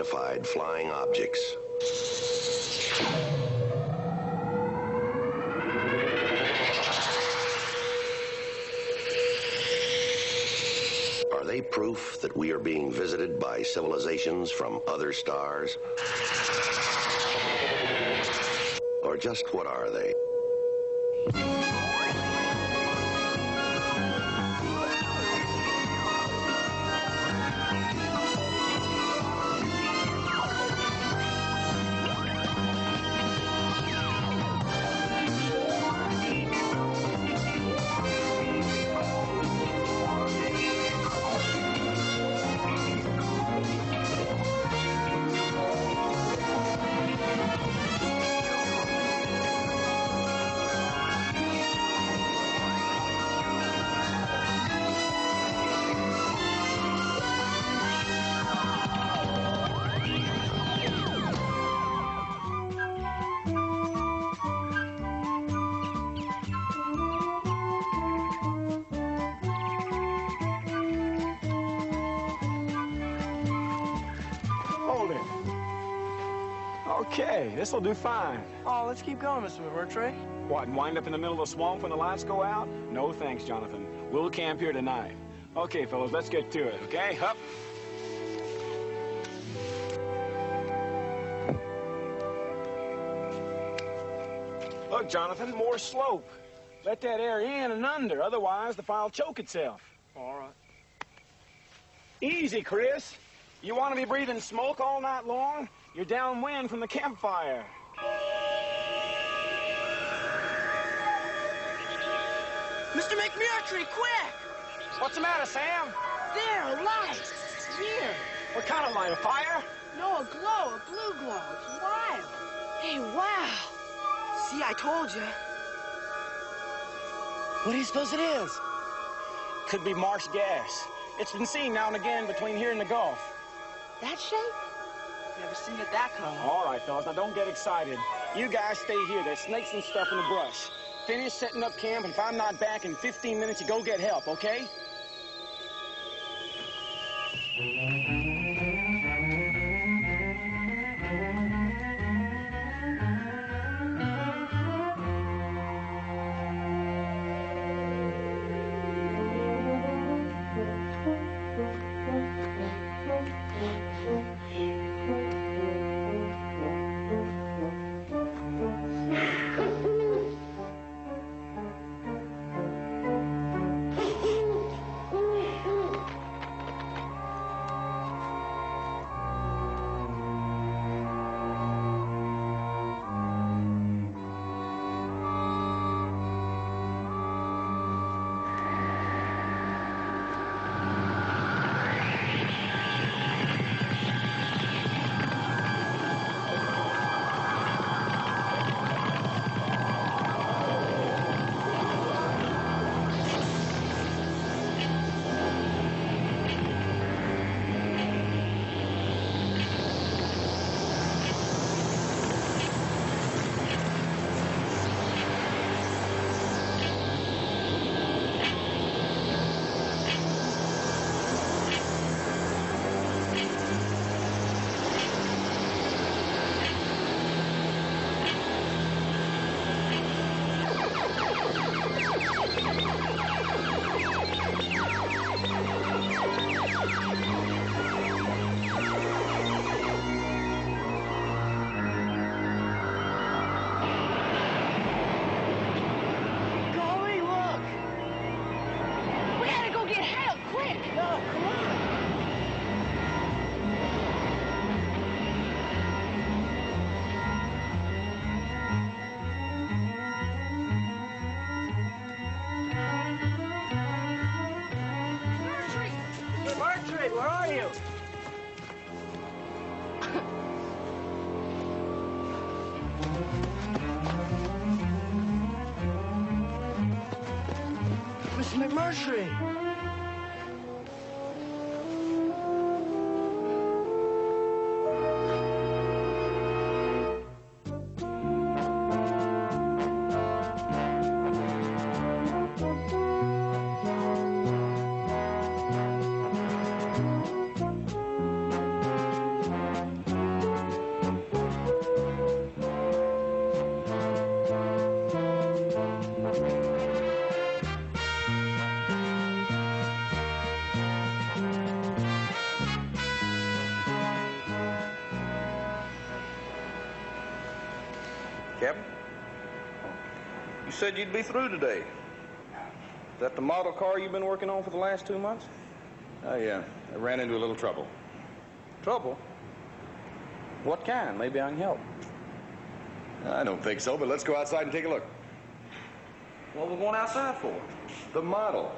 unidentified flying objects. Are they proof that we are being visited by civilizations from other stars? Or just what are they? Okay, this'll do fine. Oh, let's keep going, Mr. McMurtry. What, and wind up in the middle of the swamp when the lights go out? No thanks, Jonathan. We'll camp here tonight. Okay, fellas, let's get to it, okay? Hup. Look, Jonathan, more slope. Let that air in and under, otherwise the fire'll choke itself. All right. Easy, Chris. You want to be breathing smoke all night long? You're downwind from the campfire. Mr. McMurtry, quick! What's the matter, Sam? There, a light. Here. What kind of light? A fire? No, a glow, a blue glow. It's wild. Hey, wow. See, I told you. What do you suppose it is? Could be marsh gas. It's been seen now and again between here and the Gulf. That shape? Never seen it that color. All right, fellas, now don't get excited. You guys stay here. There's snakes and stuff in the brush. Finish setting up camp, and if I'm not back in 15 minutes, you go get help, okay? Where are you? Mr. McMurtry. Captain. You said you'd be through today. Is that the model car you've been working on for the last 2 months? Oh, yeah. I ran into a little trouble. Trouble? What kind? Maybe I can help. I don't think so, but let's go outside and take a look. What are we going outside for? The model.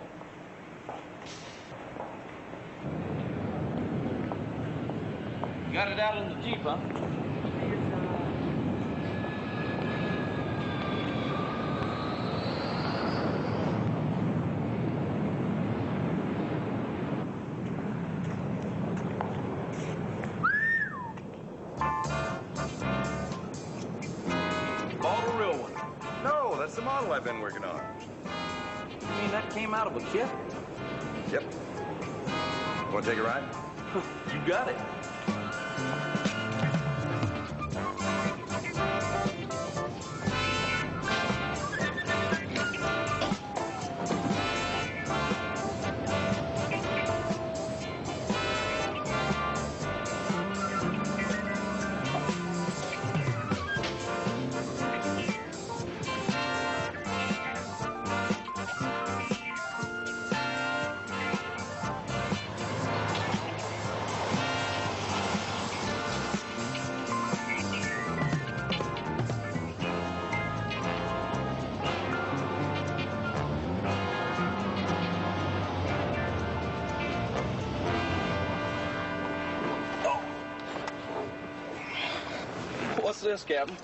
You got it out in the Jeep, huh? Bought a real one. No, that's the model I've been working on. You mean that came out of a kit? Yep. Want to take a ride? You got it. What's this, Captain?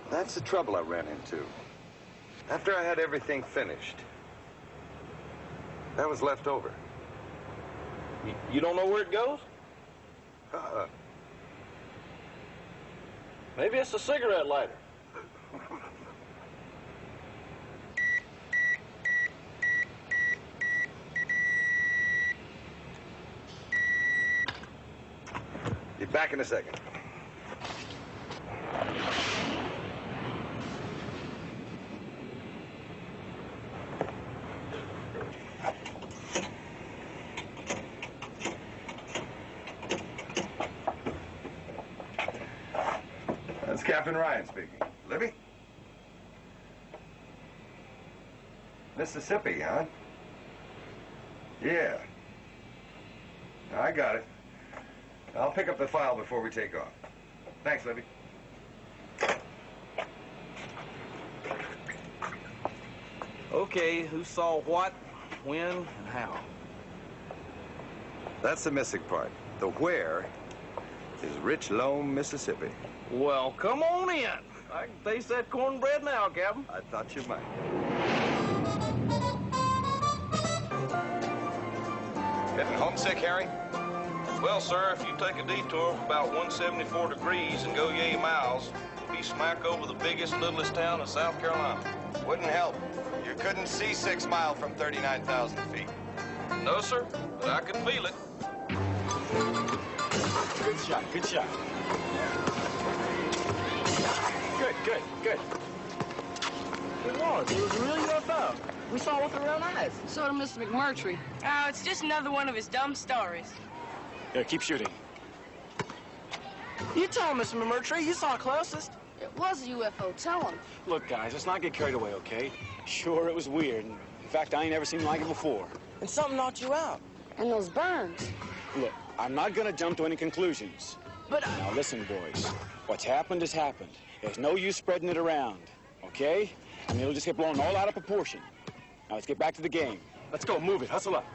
That's the trouble I ran into. After I had everything finished, that was left over. You don't know where it goes? Maybe it's a cigarette lighter. Be back in a second. That's Captain Ryan speaking. Libby? Mississippi, huh? Yeah. I got it. I'll pick up the file before we take off. Thanks, Libby. Okay, who saw what, when, and how? That's the missing part. The where is Rich Loam, Mississippi. Well, come on in. I can taste that cornbread now, Captain. I thought you might. Getting homesick, Harry? Well, sir, if you take a detour of about 174 degrees and go yay miles, you'll be smack over the biggest, littlest town in South Carolina. Wouldn't help. You couldn't see 6 miles from 39,000 feet. No, sir, but I could feel it. Good shot, good shot. Good, good, good. It was a real UFO. We saw it with our own eyes. So did Mr. McMurtry. Oh, it's just another one of his dumb stories. Here, keep shooting. You tell him, Mr. McMurtry. You saw it closest. It was a UFO. Tell him. Look, guys, let's not get carried away, okay? Sure, it was weird. In fact, I ain't never seen like it before. And something knocked you out. And those burns. Look, I'm not gonna jump to any conclusions. But Now, listen, boys. What's happened has happened. There's no use spreading it around, okay? I mean, it'll just get blown all out of proportion. Now, let's get back to the game. let's go. Move it. Hustle up.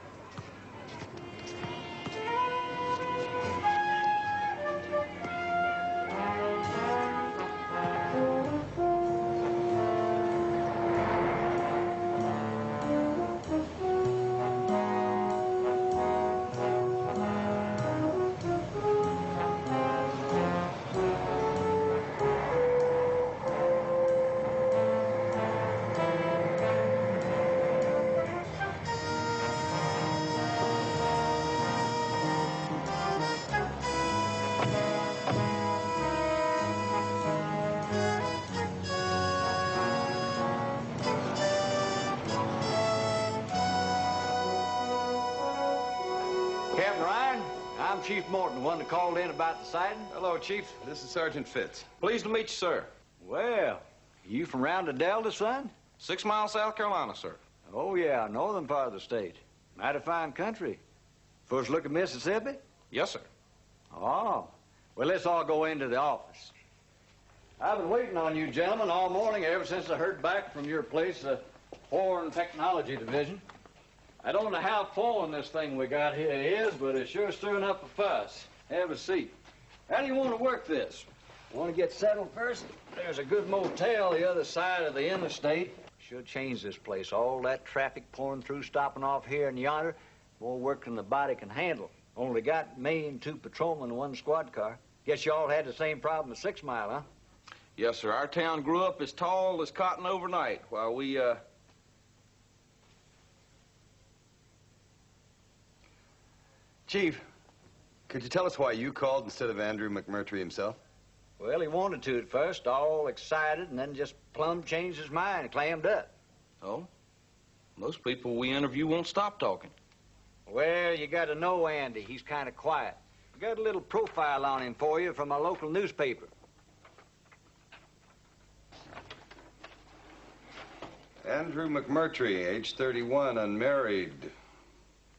Captain Ryan, I'm Chief Morton, the one that called in about the sighting. Hello, Chief. This is Sergeant Fitz. Pleased to meet you, sir. Well, you from round the Delta, son? 6 miles, South Carolina, sir. Oh, yeah, northern part of the state. Mighty fine country. First look at Mississippi? Yes, sir. Oh. Well, let's all go into the office. I've been waiting on you gentlemen all morning ever since I heard back from your place, the Foreign Technology Division. I don't know how foreign this thing we got here is, but it's sure stirring up a fuss. Have a seat. How do you want to work this? Want to get settled first? There's a good motel the other side of the interstate. Should change this place. All that traffic pouring through, stopping off here and yonder. More work than the body can handle. Only got me and 2 patrolmen and 1 squad car. Guess you all had the same problem at 6 Mile, huh? Yes, sir. Our town grew up as tall as cotton overnight while we, Chief, could you tell us why you called instead of Andrew McMurtry himself? Well, he wanted to at first, all excited, and then just plumb changed his mind and clammed up. Oh? Most people we interview won't stop talking. Well, you got to know Andy. He's kind of quiet. We got a little profile on him for you from a local newspaper. Andrew McMurtry, age 31, unmarried.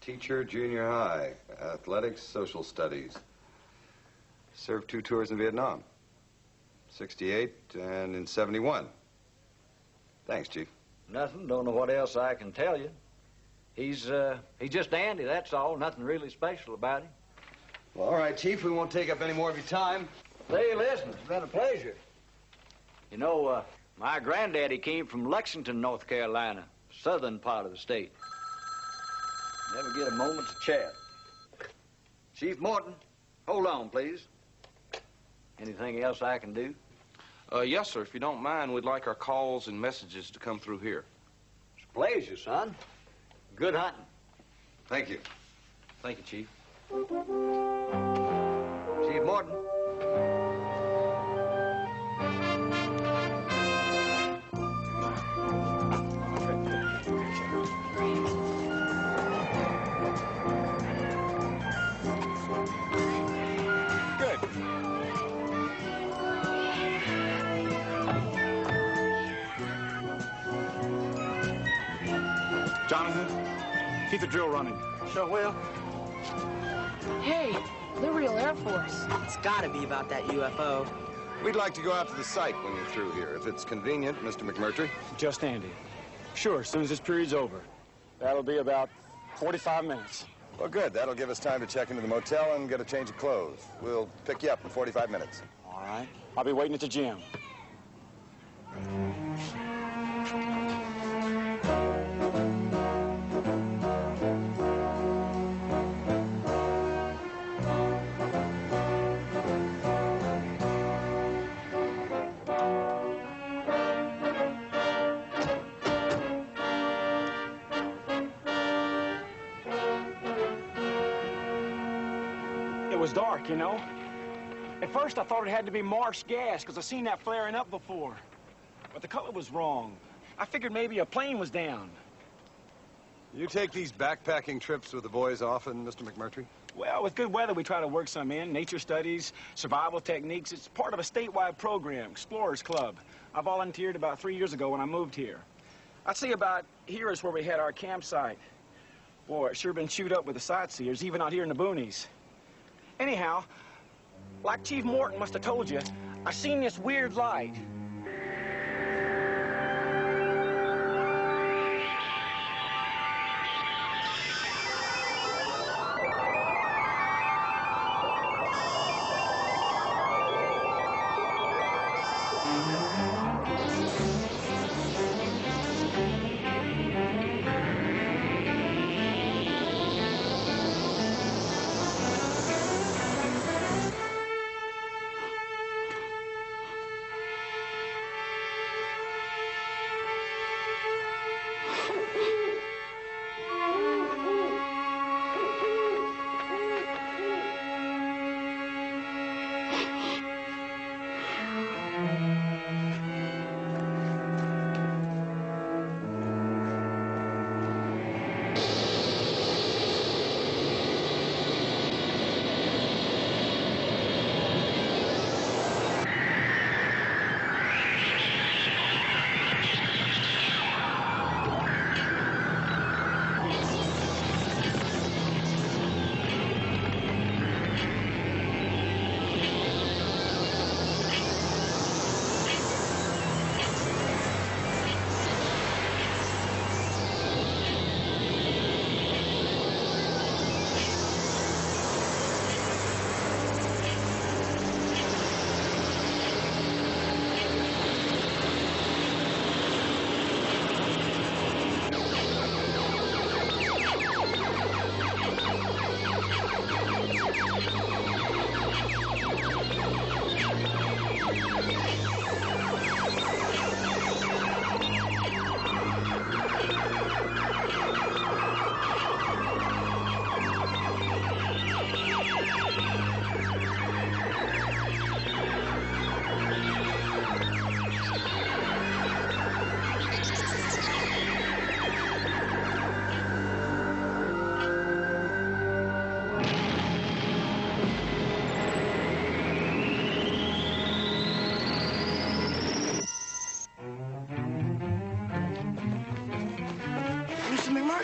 Teacher, junior high. Athletics, social studies. Served 2 tours in Vietnam. 68 and in 71. Thanks, Chief. Nothing. Don't know what else I can tell you. He's just Andy, that's all. Nothing really special about him. Well, all right, Chief. We won't take up any more of your time. Hey, listen, it's been a pleasure. You know, my granddaddy came from Lexington, North Carolina, southern part of the state. Never get a moment to chat. Chief Morton, hold on, please. Anything else I can do? Yes, sir. If you don't mind, we'd like our calls and messages to come through here. It's a pleasure, son. Good hunting. Thank you. Thank you, Chief. Chief Morton. Jonathan, keep the drill running. Sure will. Hey, the real Air Force. It's gotta be about that UFO. We'd like to go out to the site when you're through here, if it's convenient, Mr. McMurtry. Just Andy. Sure, as soon as this period's over. That'll be about 45 minutes. Well, good. That'll give us time to check into the motel and get a change of clothes. We'll pick you up in 45 minutes. All right. I'll be waiting at the gym. It was dark, you know. At first, I thought it had to be marsh gas, because I've seen that flaring up before. But the color was wrong. I figured maybe a plane was down. You take these backpacking trips with the boys often, Mr. McMurtry? Well, with good weather, we try to work some in. Nature studies, survival techniques. It's part of a statewide program, Explorers Club. I volunteered about 3 years ago when I moved here. I'd say about here is where we had our campsite. Boy, it's sure been chewed up with the sightseers, even out here in the boonies. Anyhow, like Chief Morton must have told you, I seen this weird light.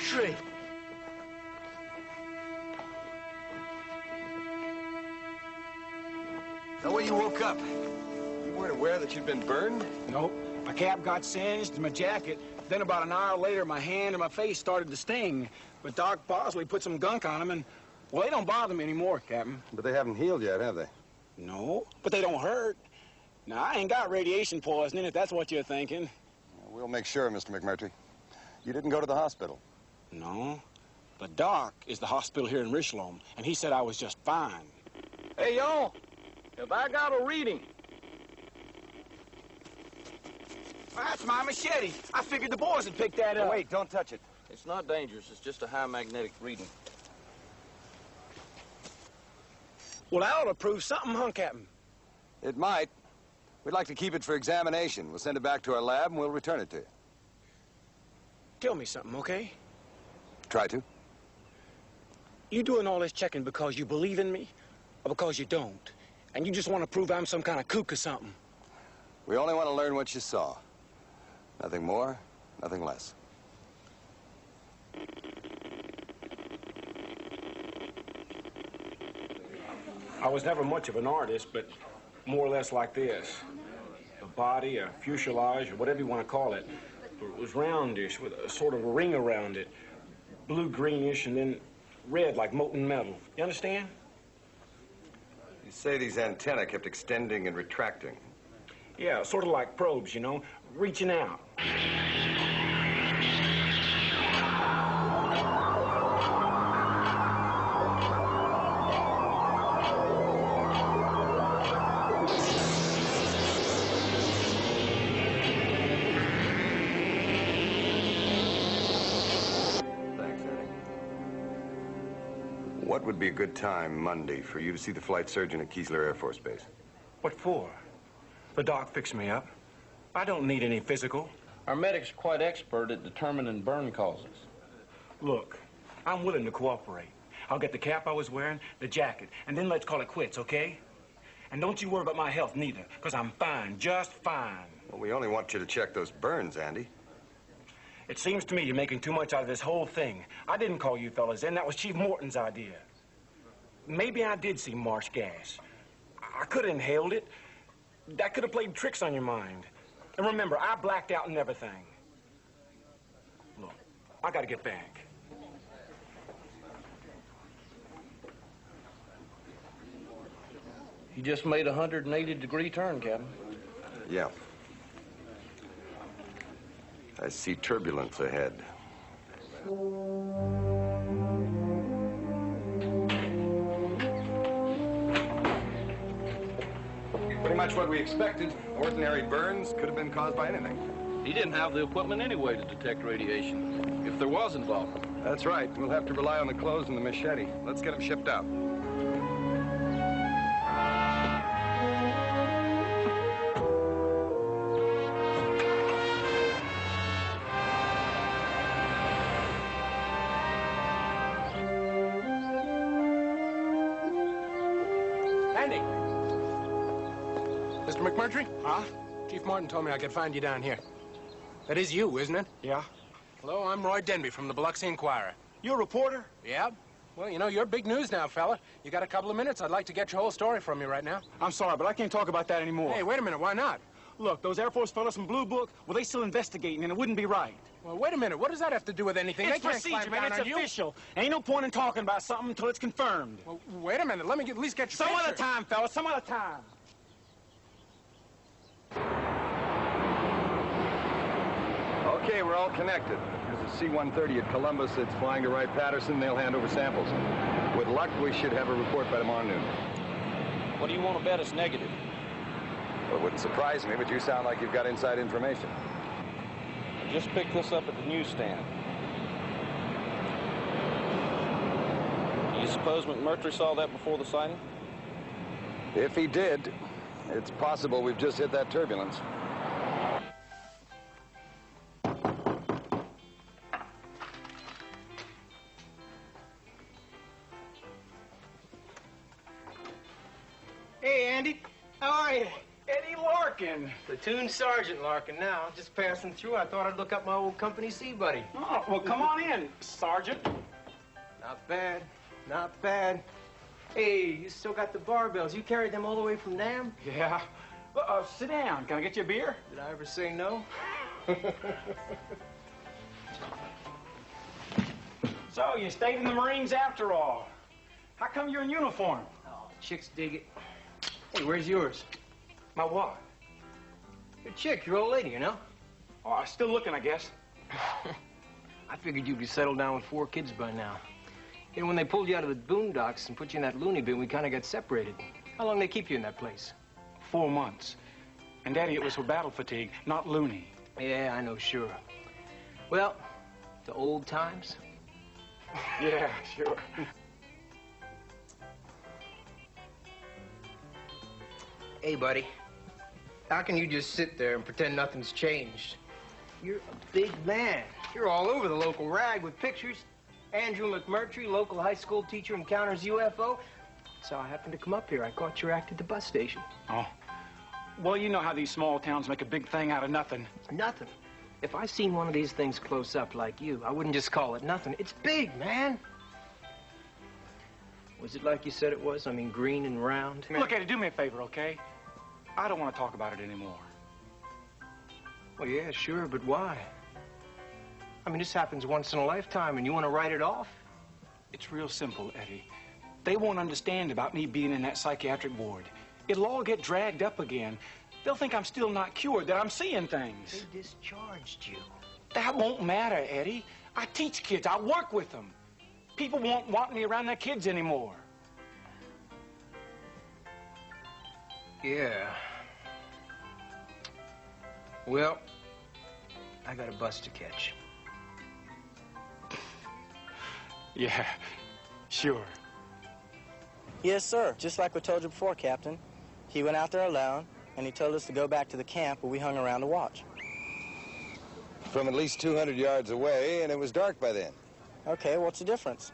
McMurtry! Now, when you woke up, you weren't aware that you'd been burned? Nope. My cap got singed and my jacket. Then about an hour later, my hand and my face started to sting. But Doc Bosley put some gunk on them, and, well, they don't bother me anymore, Captain. But they haven't healed yet, have they? No, but they don't hurt. Now, I ain't got radiation poisoning, if that's what you're thinking. We'll make sure, Mr. McMurtry. You didn't go to the hospital. No, but Doc is the hospital here in Richland, and he said I was just fine. Hey, y'all, have I got a reading? That's my machete. I figured the boys would pick that up. Wait, don't touch it. It's not dangerous. It's just a high magnetic reading. Well, that ought to prove something, huh, Captain? It might. We'd like to keep it for examination. We'll send it back to our lab, and we'll return it to you. Tell me something, okay? Try to. You doing all this checking because you believe in me, or because you don't? And you just want to prove I'm some kind of kook or something? We only want to learn what you saw. Nothing more, nothing less. I was never much of an artist, but more or less like this. A body, a fuselage, or whatever you want to call it. It was roundish, with a sort of a ring around it. Blue-greenish, and then red like molten metal. You understand? You say these antennae kept extending and retracting. Yeah, sort of like probes, you know, reaching out. What would be a good time Monday for you to see the flight surgeon at Keesler Air Force Base? What for? The doc fixed me up. I don't need any physical. Our medic's quite expert at determining burn causes. Look, I'm willing to cooperate. I'll get the cap I was wearing, the jacket, and then let's call it quits, okay? And don't you worry about my health neither, because I'm fine, just fine. Well, we only want you to check those burns, Andy. It seems to me you're making too much out of this whole thing. I didn't call you fellas in. That was Chief Morton's idea. Maybe I did see marsh gas. I could have inhaled it. That could have played tricks on your mind. And remember, I blacked out and everything. Look, I gotta get back. You just made a 180-degree turn, Captain. Yeah. I see turbulence ahead. Pretty much what we expected. Ordinary burns could have been caused by anything. He didn't have the equipment anyway to detect radiation, if there was involvement. That's right. We'll have to rely on the clothes and the machete. Let's get him shipped out. Andy! Mr. McMurtry? Huh? Chief Martin told me I could find you down here. That is you, isn't it? Yeah? Hello, I'm Roy Denby from the Biloxi Inquirer. You a reporter? Yeah? Well, you know, you're big news now, fella. You got a couple of minutes? I'd like to get your whole story from you right now. I'm sorry, but I can't talk about that anymore. Hey, wait a minute. Why not? Look, those Air Force fellas from Blue Book, well, they still investigating, and it wouldn't be right. Well, wait a minute. What does that have to do with anything? It's They can't procedure, climb man. down It's on you. official. Ain't no point in talking about something until it's confirmed. Well, wait a minute. Let me at least get your Some picture. other time, fellas. Some other time. Okay, we're all connected. There's a C-130 at Columbus that's flying to Wright-Patterson. They'll hand over samples. With luck, we should have a report by tomorrow noon. What do you want to bet is negative? Well, it wouldn't surprise me, but you sound like you've got inside information. I just picked this up at the newsstand. Do you suppose McMurtry saw that before the sighting? If he did, it's possible we've just hit that turbulence. Hey, Andy. How are you? Eddie Larkin. Platoon Sergeant Larkin now. Just passing through. I thought I'd look up my old company C buddy. Oh, well, come on in, Sergeant. Not bad. Not bad. Hey, you still got the barbells. You carried them all the way from Nam? Yeah. Well, sit down. Can I get you a beer? Did I ever say no? So, you stayed in the Marines after all. How come you're in uniform? Oh, chicks dig it. Hey, where's yours? My what? Your chick, your old lady, you know? Oh, still looking, I guess. I figured you'd be settled down with 4 kids by now. You know, when they pulled you out of the boondocks and put you in that loony bin, we kind of got separated. How long they keep you in that place? 4 months. And, Daddy, it was for battle fatigue, not loony. Yeah, I know, sure. Well, the old times? Yeah, sure. Hey, buddy. How can you just sit there and pretend nothing's changed? You're a big man. You're all over the local rag with pictures. Andrew McMurtry, local high school teacher, encounters UFO. So I happened to come up here. I caught your act at the bus station. Oh. Well, you know how these small towns make a big thing out of nothing. Nothing. If I seen one of these things close up like you, I wouldn't just call it nothing. It's big, man. Was it like you said it was? I mean, green and round? Look, Eddie, do me a favor, okay? I don't want to talk about it anymore. Well, yeah, sure, but why? I mean, this happens once in a lifetime, and you want to write it off? It's real simple, Eddie. They won't understand about me being in that psychiatric ward. It'll all get dragged up again. They'll think I'm still not cured, that I'm seeing things. They discharged you. That won't matter, Eddie. I teach kids. I work with them. People won't want me around their kids anymore. Yeah. Well, I got a bus to catch. Yeah, sure. Yes, sir. Just like we told you before, Captain. He went out there alone, and he told us to go back to the camp where we hung around to watch. From at least 200 yards away, and it was dark by then. Okay, what's the difference?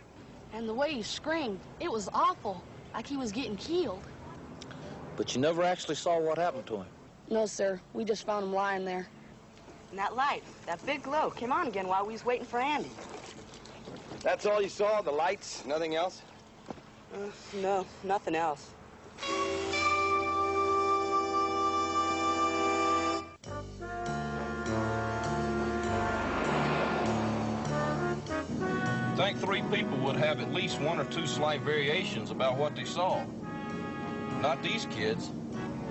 And the way he screamed, it was awful, like he was getting killed. But you never actually saw what happened to him? No, sir. We just found him lying there. And that light, that big glow, came on again while we was waiting for Andy. That's all you saw? The lights? Nothing else? No, nothing else. I think 3 people would have at least 1 or 2 slight variations about what they saw. Not these kids.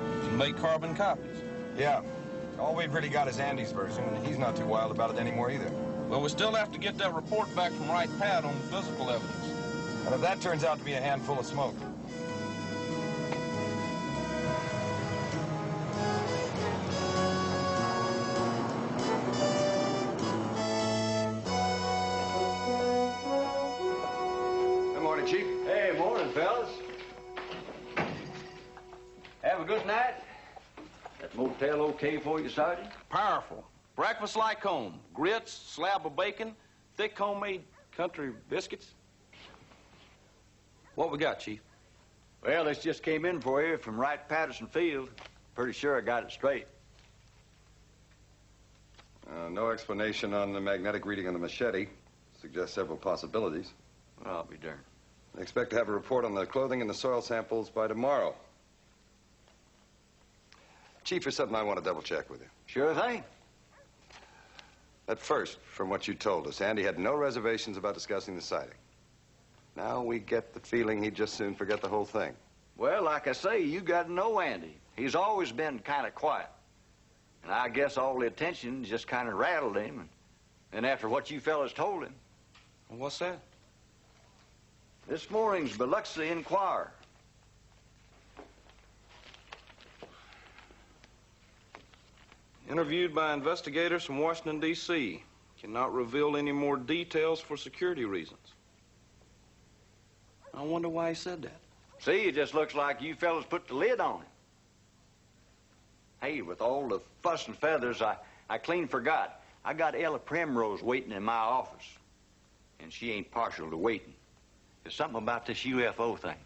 Can make carbon copies. Yeah. All we've really got is Andy's version, and he's not too wild about it anymore either. Well, we still have to get that report back from Wright Pat on the physical evidence. And if that turns out to be a handful of smoke. Good morning, Chief. Hey, morning, fellas. Have a good night. That motel okay for you, Sergeant? Powerful. Breakfast like home. Grits, slab of bacon, thick homemade country biscuits. What we got, Chief? Well, this just came in for you from Wright Patterson Field. Pretty sure I got it straight. No explanation on the magnetic reading on the machete. Suggests several possibilities. Well, I'll be darned. I expect to have a report on the clothing and the soil samples by tomorrow. Chief, there's something I want to double-check with you. Sure thing. At first, from what you told us, Andy had no reservations about discussing the sighting. Now we get the feeling he'd just soon forget the whole thing. Well, like I say, you got to know Andy. He's always been kind of quiet. And I guess all the attention just kind of rattled him. And after what you fellas told him. Well, what's that? This morning's Biloxi Enquirer. Interviewed by investigators from Washington, D.C. Cannot reveal any more details for security reasons. I wonder why he said that. See, it just looks like you fellas put the lid on him. Hey, with all the fuss and feathers, I clean forgot. I got Ella Primrose waiting in my office. And she ain't partial to waiting. There's something about this UFO thing.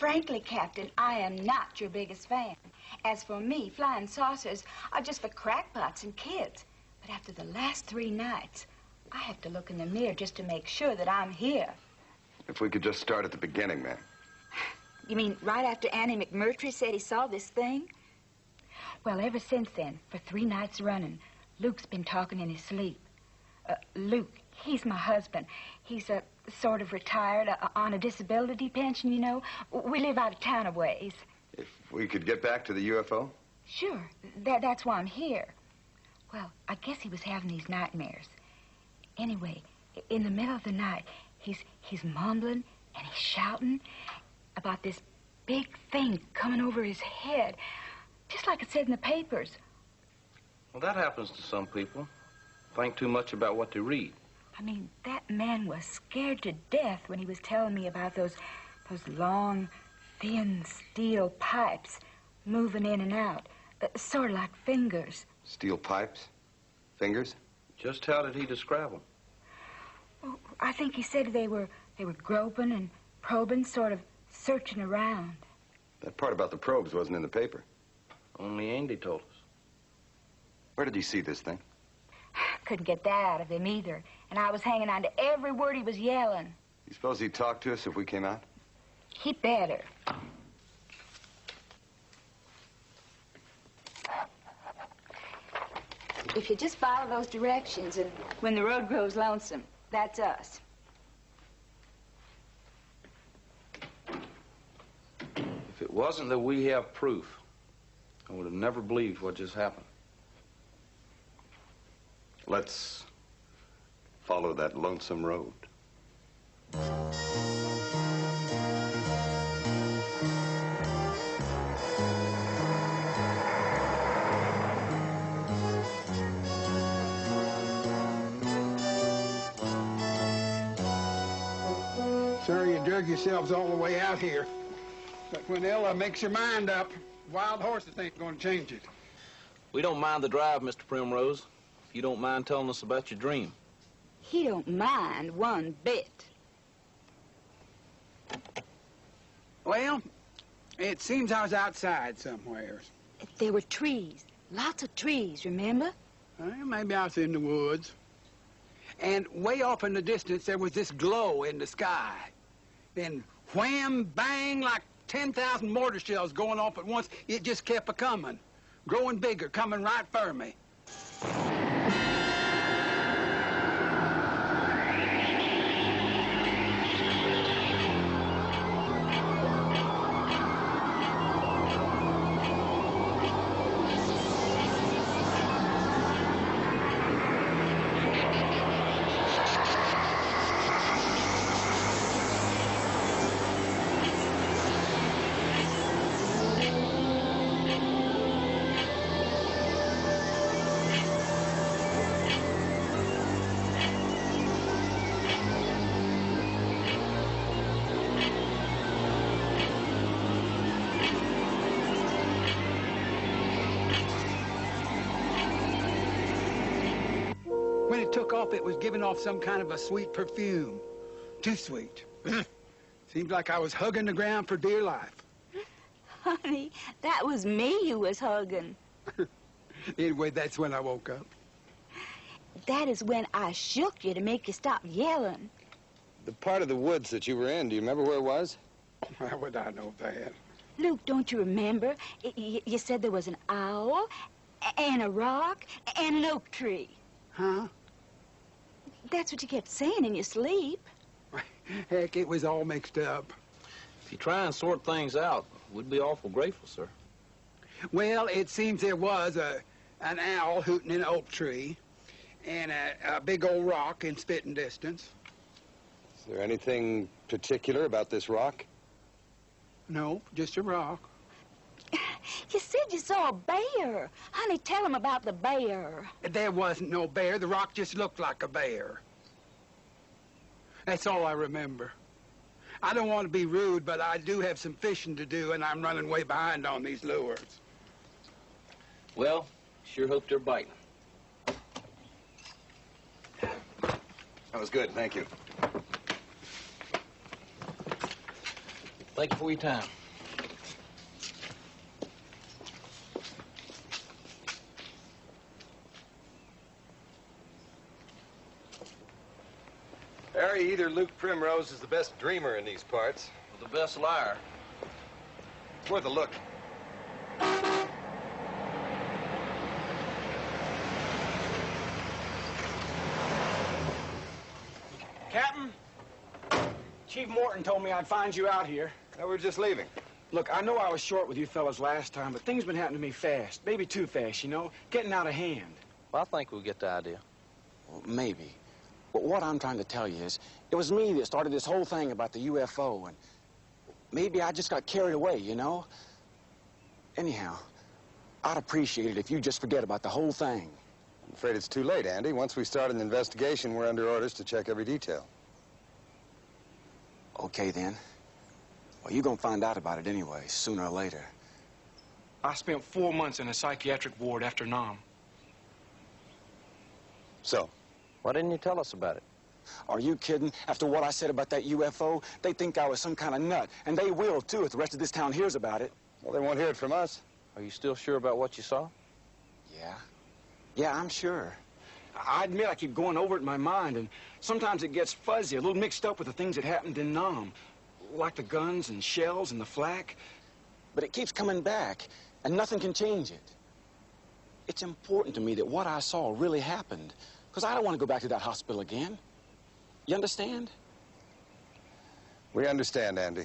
Frankly, Captain, I am not your biggest fan. As for me, flying saucers are just for crackpots and kids. But after the last 3 nights, I have to look in the mirror just to make sure that I'm here. If we could just start at the beginning, ma'am. You mean right after Annie McMurtry said he saw this thing? Well, ever since then, for 3 nights running, Luke's been talking in his sleep. Luke, he's my husband. He's sort of retired on a disability pension, you know. We live out of town a ways. If we could get back to the UFO? Sure. That's why I'm here. Well, I guess he was having these nightmares. Anyway, in the middle of the night, he's mumbling and he's shouting about this big thing coming over his head, just like it said in the papers. Well, that happens to some people. Think too much about what they read. I mean, that man was scared to death when he was telling me about those long, thin steel pipes moving in and out, sort of like fingers. Steel pipes? Fingers? Just how did he describe them? Well, I think he said they were groping and probing, sort of searching around. That part about the probes wasn't in the paper. Only Andy told us. Where did he see this thing? Couldn't get that out of him either. And I was hanging on to every word he was yelling. You suppose he'd talk to us if we came out? He better. If you just follow those directions, and when the road grows lonesome, that's us. If it wasn't that we have proof, I would have never believed what just happened. Let's follow that lonesome road. Sorry you drug yourselves all the way out here. But when Ella makes her mind up, wild horses ain't gonna change it. We don't mind the drive, Mr. Primrose. If you don't mind telling us about your dream. He don't mind one bit. Well, it seems I was outside somewhere. There were trees, lots of trees, remember? Well, maybe I was in the woods. And way off in the distance, there was this glow in the sky. Then wham, bang, like 10,000 mortar shells going off at once. It just kept a-coming, growing bigger, coming right for me. When it took off, it was giving off some kind of a sweet perfume. Too sweet. Seemed like I was hugging the ground for dear life. Honey, that was me you was hugging. Anyway, that's when I woke up. That is when I shook you to make you stop yelling. The part of the woods that you were in, do you remember where it was? How would I know that? Luke, don't you remember? You said there was an owl, and a rock, and an oak tree. Huh? That's what you kept saying in your sleep. Heck, it was all mixed up. If you try and sort things out, we'd be awful grateful, sir. Well, it seems there was an owl hooting in an oak tree, and a big old rock in spitting distance. Is there anything particular about this rock? No, just a rock. You said you saw a bear. Honey, tell him about the bear. There wasn't no bear. The rock just looked like a bear. That's all I remember. I don't want to be rude, but I do have some fishing to do, and I'm running way behind on these lures. Well, sure hope they're biting. That was good, thank you. Thank you for your time. Harry, either Luke Primrose is the best dreamer in these parts, Or the best liar. it's worth a look. Captain, Chief Morton told me I'd find you out here. Now, we're just leaving. Look, I know I was short with you fellas last time, but things been happening to me fast. Maybe too fast, you know? Getting out of hand. Well, I think we'll get the idea. Well, maybe. But what I'm trying to tell you is, it was me that started this whole thing about the UFO, and maybe I just got carried away, you know? Anyhow, I'd appreciate it if you just forget about the whole thing. I'm afraid it's too late, Andy. Once we start an investigation, we're under orders to check every detail. Okay, then. Well, you're gonna find out about it anyway, sooner or later. I spent 4 months in a psychiatric ward after Nam. So? Why didn't you tell us about it? Are you kidding? After what I said about that UFO, they think I was some kind of nut. And they will, too, if the rest of this town hears about it. Well, they won't hear it from us. Are you still sure about what you saw? Yeah. Yeah, I'm sure. I admit I keep going over it in my mind, and sometimes it gets fuzzy, a little mixed up with the things that happened in Nam. Like the guns and shells and the flak. But it keeps coming back, and nothing can change it. It's important to me that what I saw really happened, because I don't want to go back to that hospital again. You understand? We understand, Andy.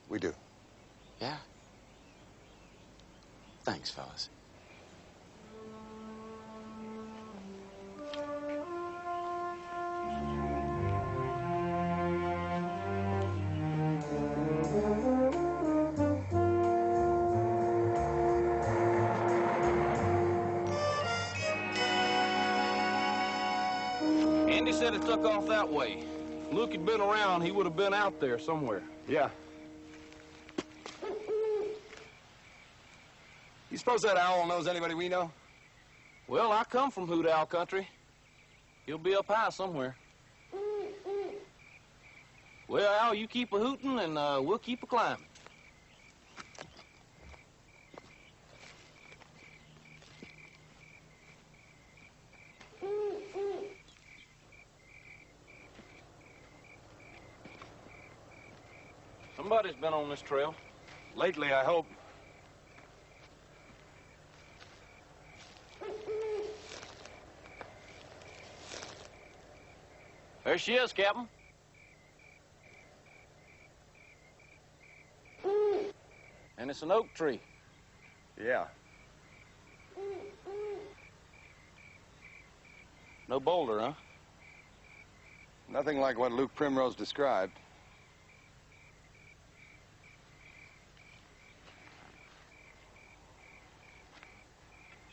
We do. Yeah? Thanks, fellas. Andy said it took off that way. If Luke had been around, he would have been out there somewhere. Yeah. You suppose that owl knows anybody we know? Well, I come from Hoot Owl country. He'll be up high somewhere. Well, Al, you keep a hooting, and we'll keep a climbing. Somebody's been on this trail. Lately, I hope. There she is, Captain. And it's an oak tree. Yeah. No boulder, huh? Nothing like what Luke Primrose described.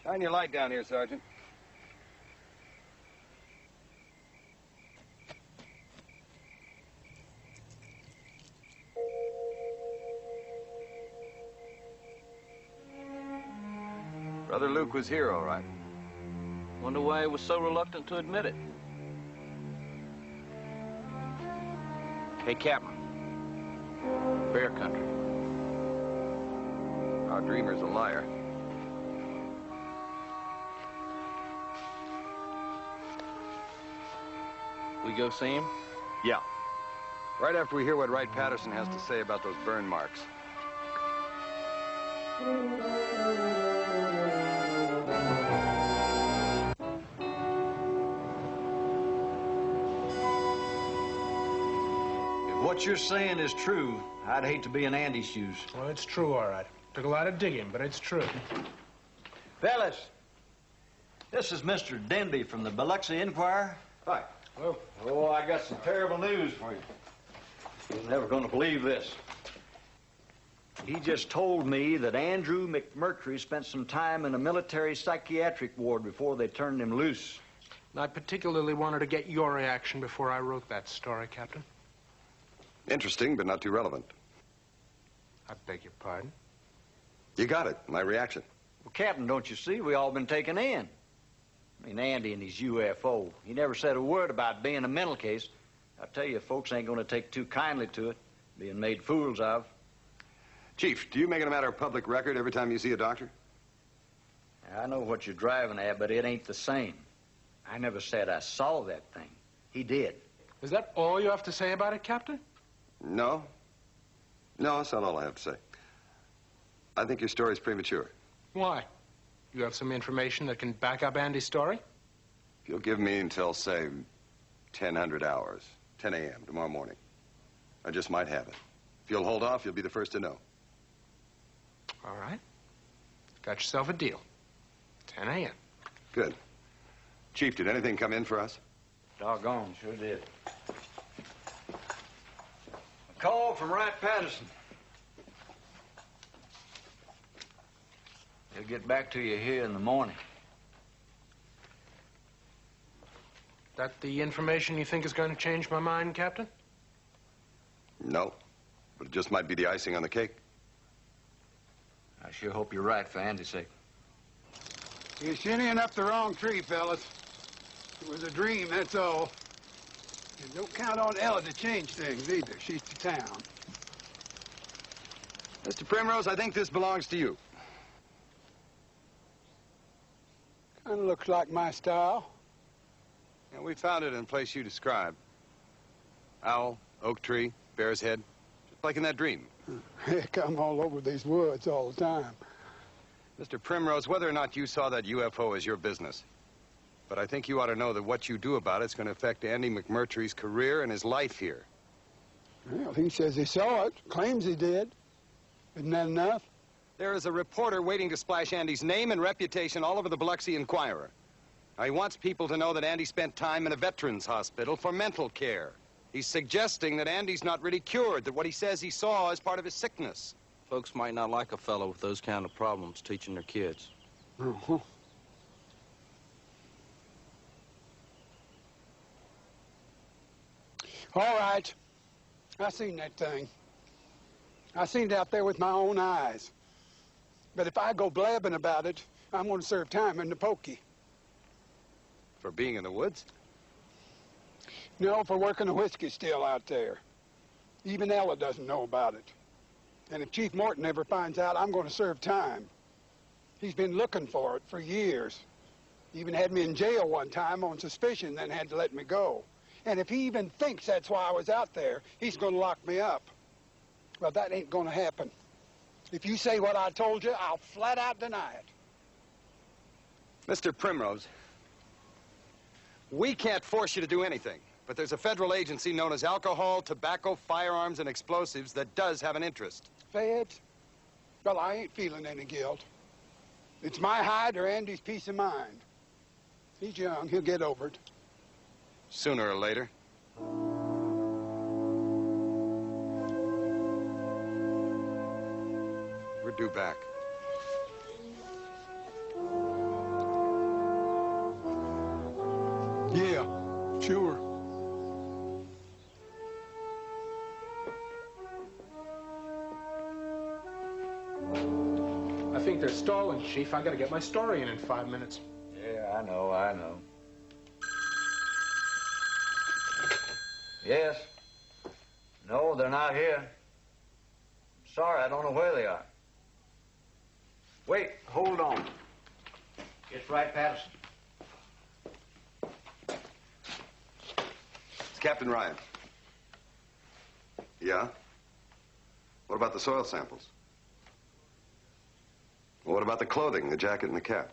Shine your light down here, Sergeant. Brother Luke was here, all right. Wonder why he was so reluctant to admit it. Hey, Captain. Bear country. Our dreamer's a liar. We go see him? Yeah. Right after we hear what Wright Patterson has to say about those burn marks. If what you're saying is true, I'd hate to be in Andy's shoes. Well, it's true, all right. Took a lot of digging, but it's true. Fellas, this is Mr. Denby from the Biloxi Enquirer. Hi. Oh, I got some terrible news for you. You're never going to believe this. He just told me that Andrew McMurtry spent some time in a military psychiatric ward before they turned him loose. And I particularly wanted to get your reaction before I wrote that story, Captain. Interesting, but not too relevant. I beg your pardon? You got it, my reaction. Well, Captain, don't you see? We all been taken in. I mean, Andy and his UFO. He never said a word about being a mental case. I tell you, folks ain't going to take too kindly to it, being made fools of. Chief, do you make it a matter of public record every time you see a doctor? I know what you're driving at, but it ain't the same. I never said I saw that thing. He did. Is that all you have to say about it, Captain? No. No, that's not all I have to say. I think your story's premature. Why? You have some information that can back up Andy's story? If you'll give me until, say, 1000 hours, 10 a.m. tomorrow morning, I just might have it. If you'll hold off, you'll be the first to know. All right. Got yourself a deal. 10 a.m. Good. Chief, did anything come in for us? Doggone, sure did. A call from Wright Patterson. He'll get back to you here in the morning. That the information you think is going to change my mind, Captain? No, but it just might be the icing on the cake. I sure hope you're right for Andy's sake. You're shinnying up the wrong tree, fellas. It was a dream, that's all. And don't count on Ella to change things either. She's to town. Mr. Primrose, I think this belongs to you. Kind of looks like my style. And we found it in a place you described. Owl, oak tree, bear's head. Just like in that dream. Heck, I'm all over these woods all the time. Mr. Primrose, whether or not you saw that UFO is your business. But I think you ought to know that what you do about it's going to affect Andy McMurtry's career and his life here. Well, he says he saw it, claims he did. Isn't that enough? There is a reporter waiting to splash Andy's name and reputation all over the Biloxi Inquirer. Now, he wants people to know that Andy spent time in a veterans hospital for mental care. He's suggesting that Andy's not really cured, that what he says he saw is part of his sickness. Folks might not like a fellow with those kind of problems teaching their kids. Uh-huh. All right. I seen that thing. I seen it out there with my own eyes. But if I go blabbing about it, I'm going to serve time in the pokey. For being in the woods? No, for working the whiskey still out there. Even Ella doesn't know about it. And if Chief Morton ever finds out, I'm going to serve time. He's been looking for it for years. Even had me in jail one time on suspicion, then had to let me go. And if he even thinks that's why I was out there, he's going to lock me up. Well, that ain't going to happen. If you say what I told you, I'll flat out deny it. Mr. Primrose, we can't force you to do anything, but there's a federal agency known as Alcohol, Tobacco, Firearms, and Explosives that does have an interest. Feds? Well, I ain't feeling any guilt. It's my hide or Andy's peace of mind. He's young. He'll get over it. Sooner or later. We're due back. Yeah, sure. I think they're stalling, Chief. I gotta get my story in 5 minutes. Yeah, I know. Yes. No, they're not here. Sorry, I don't know where they are. Wait, hold on. It's Wright Patterson. It's Captain Ryan. Yeah? What about the soil samples? Well, what about the clothing, the jacket and the cap?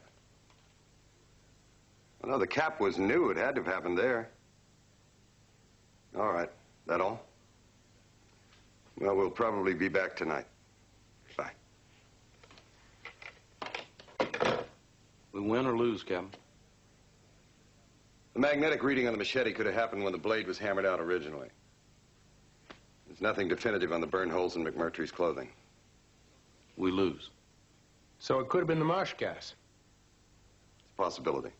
Well, no, the cap was new. It had to have happened there. All right. That all? Well, we'll probably be back tonight. Bye. We win or lose, Captain? The magnetic reading on the machete could have happened when the blade was hammered out originally. There's nothing definitive on the burn holes in McMurtry's clothing. We lose. So it could have been the marsh gas. It's a possibility.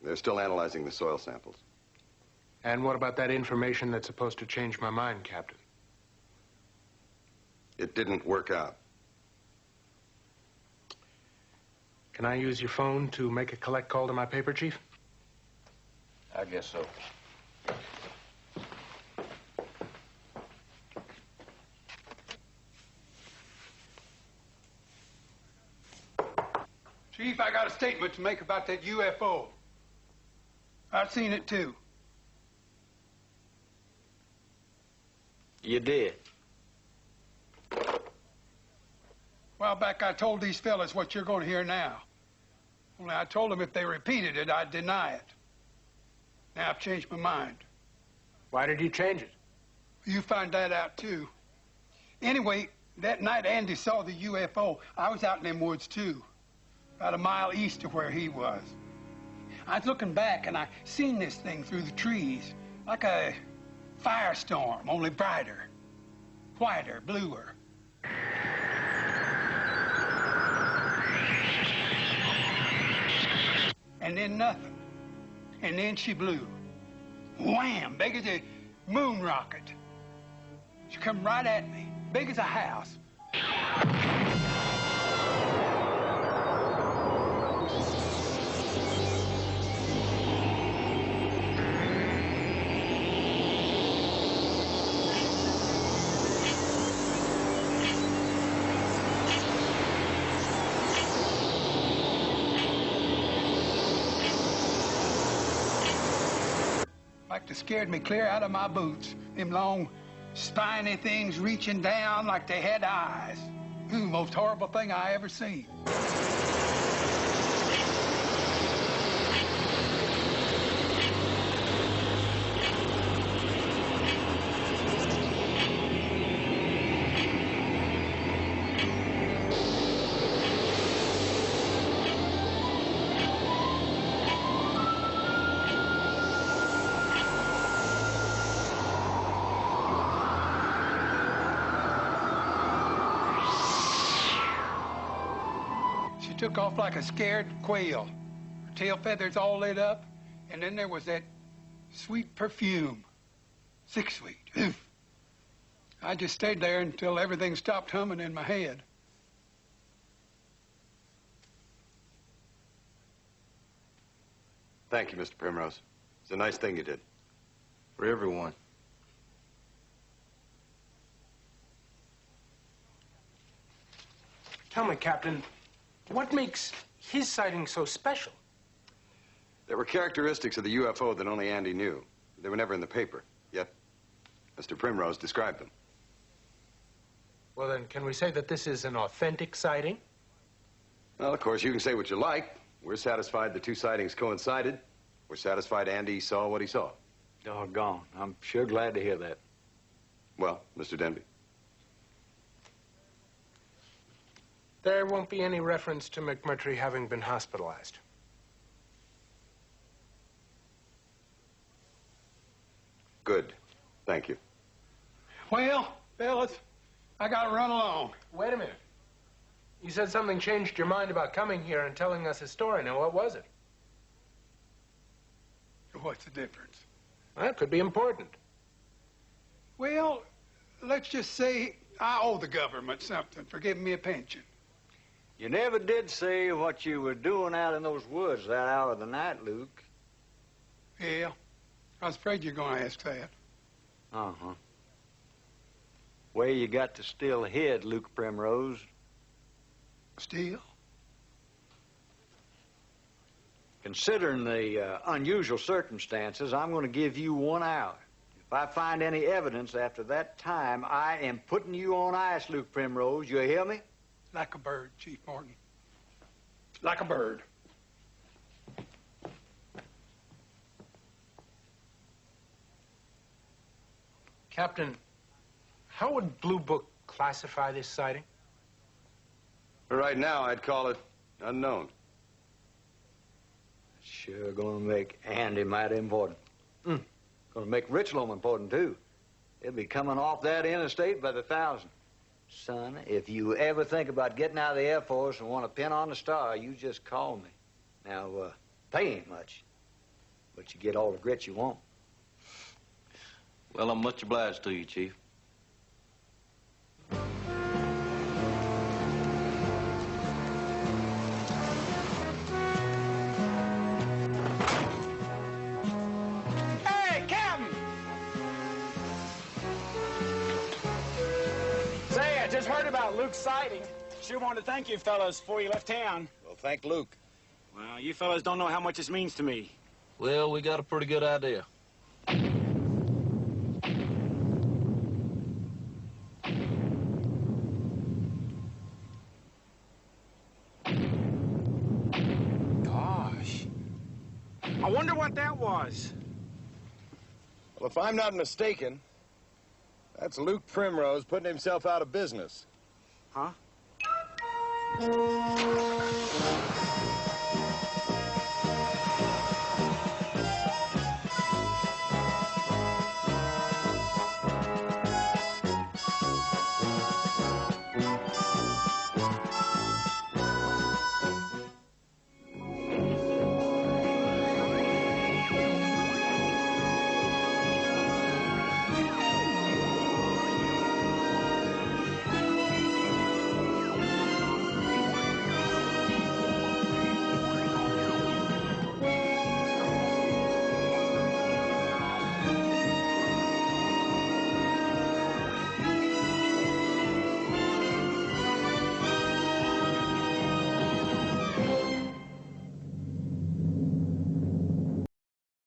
They're still analyzing the soil samples. And what about that information that's supposed to change my mind, Captain? It didn't work out. Can I use your phone to make a collect call to my paper, Chief? I guess so. Chief, I got a statement to make about that UFO. I've seen it, too. You did? A while back, I told these fellas what you're going to hear now. Only I told them if they repeated it, I'd deny it. Now I've changed my mind. Why did you change it? You find that out, too. Anyway, that night Andy saw the UFO, I was out in them woods, too. About a mile east of where he was. I was looking back, and I seen this thing through the trees. Like a firestorm, only brighter. Whiter, bluer. And then nothing. And then she blew. Wham! Big as a moon rocket. She come right at me, big as a house. Like it scared me clear out of my boots. Them long, spiny things reaching down like they had eyes. Ooh, most horrible thing I ever seen. Took off like a scared quail. Her tail feathers all lit up, and then there was that sweet perfume. Sick sweet. Oof. I just stayed there until everything stopped humming in my head. Thank you, Mr. Primrose. It's a nice thing you did. For everyone. Tell me, Captain, what makes his sighting so special? There were characteristics of the UFO that only Andy knew. They were never in the paper, yet Mr. Primrose described them. Well, then, can we say that this is an authentic sighting? Well, of course, you can say what you like. We're satisfied the two sightings coincided. We're satisfied Andy saw what he saw. Doggone. I'm sure glad to hear that. Well, Mr. Denby? There won't be any reference to McMurtry having been hospitalized. Good. Thank you. Well, fellas, I gotta run along. Wait a minute. You said something changed your mind about coming here and telling us a story. Now, what was it? What's the difference? That could be important. Well, let's just say I owe the government something for giving me a pension. You never did say what you were doing out in those woods that hour of the night, Luke. Yeah, I was afraid you were going to ask that. Uh-huh. Where you got to still hid, Luke Primrose? Still? Considering the unusual circumstances, I'm going to give you 1 hour. If I find any evidence after that time, I am putting you on ice, Luke Primrose. You hear me? Like a bird, Chief Morton. Like a bird. Captain, how would Blue Book classify this sighting? Right now, I'd call it unknown. Sure gonna make Andy mighty important. Gonna make Richland important, too. They'll be coming off that interstate by the thousand. Son, if you ever think about getting out of the Air Force and want to pin on the star, you just call me. Now, pay ain't much, but you get all the grit you want. Well, I'm much obliged to you, Chief. Hey, Captain! Say, I just heard about Luke's sighting. Sure wanted to thank you fellas before you left town. Well, thank Luke. Well, you fellas don't know how much this means to me. Well, we got a pretty good idea. Gosh. I wonder what that was. Well, if I'm not mistaken, that's Luke Primrose putting himself out of business. Huh?